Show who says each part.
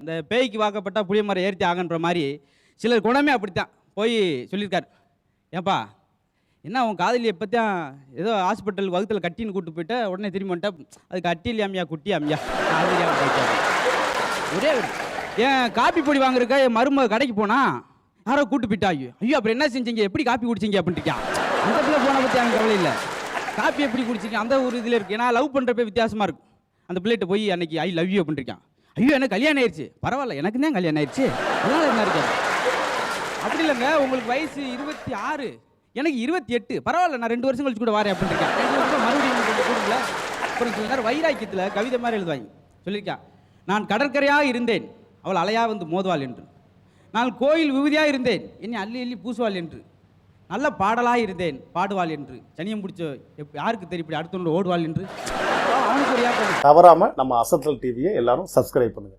Speaker 1: இந்த பேய்க்கு வாக்கப்பட்டா புளிய மரம் ஏறித்தி ஆகன்ற மாதிரி சிலர் குணமே அப்படித்தான் போய் சொல்லியிருக்காரு. ஏன்பா என்ன உன் காதலியை பற்றியும் ஏதோ ஹாஸ்பிட்டல் வகுத்தில் கட்டின்னு கூப்பிட்டு போயிட்டு உடனே திரும்பி வந்துட்டா அது கட்டி இல்லையாமியா குட்டி அம்மியா காதலியாக போயிட்டாரு. ஒரே ஏன் காப்பி பொடி வாங்குறக்கா என் மருமக கடைக்கு போனா யாரோ கூப்பிட்டு போயிட்டா. ஐயோ அப்புறம் என்ன செஞ்சீங்க, எப்படி காப்பி குடிச்சிங்க அப்படின்ட்டு இருக்கான். அந்த பிள்ளை போன பற்றி எனக்கு கவலை இல்லை, காப்பி எப்படி குடிச்சிங்க அந்த ஒரு இதில் இருக்குது. ஏன்னா லவ் பண்ணுறப்ப வித்தியாசமாக இருக்கும். அந்த பிள்ளைகிட்ட போய் அன்னைக்கு ஐ லவ் யூ அப்படின்ட்டு இருக்கான். ஐயோ எனக்கு கல்யாணம் ஆயிடுச்சு, பரவாயில்ல எனக்கு தான் கல்யாணம் ஆயிடுச்சு, அதனால என்ன இருக்காது. அப்படி இல்லைங்க, உங்களுக்கு வயசு 26 எனக்கு 28, பரவாயில்ல நான் 2 வருஷம் கழிச்சு கூட வரேன் அப்படின்னு இருக்கேன். 2 வருஷம் மறுபடியும் கூடுங்கள. அப்புறம் சில நேரம் வைராக்கியத்தில் கவிதை மாதிரி எழுதுவாங்க. சொல்லியிருக்கான், நான் கடற்கரையாக இருந்தேன் அவள் அலையா வந்து மோதுவாள் என்று, நான் கோயில் விபூதியாக இருந்தேன் என்னை அள்ளி அள்ளி பூசுவாள் என்று, நல்ல பாடலாக இருந்தேன் பாடுவாள் என்று, சனியம் பிடிச்ச யாருக்கு தெரியும் இப்படி அடுத்தவங்க ஓடுவாள் என்று அவனுக்கு ஒரு
Speaker 2: தவறாம நம்ம அசத்தல் டிவியை எல்லாரும் சப்ஸ்கிரைப் பண்ணுங்க.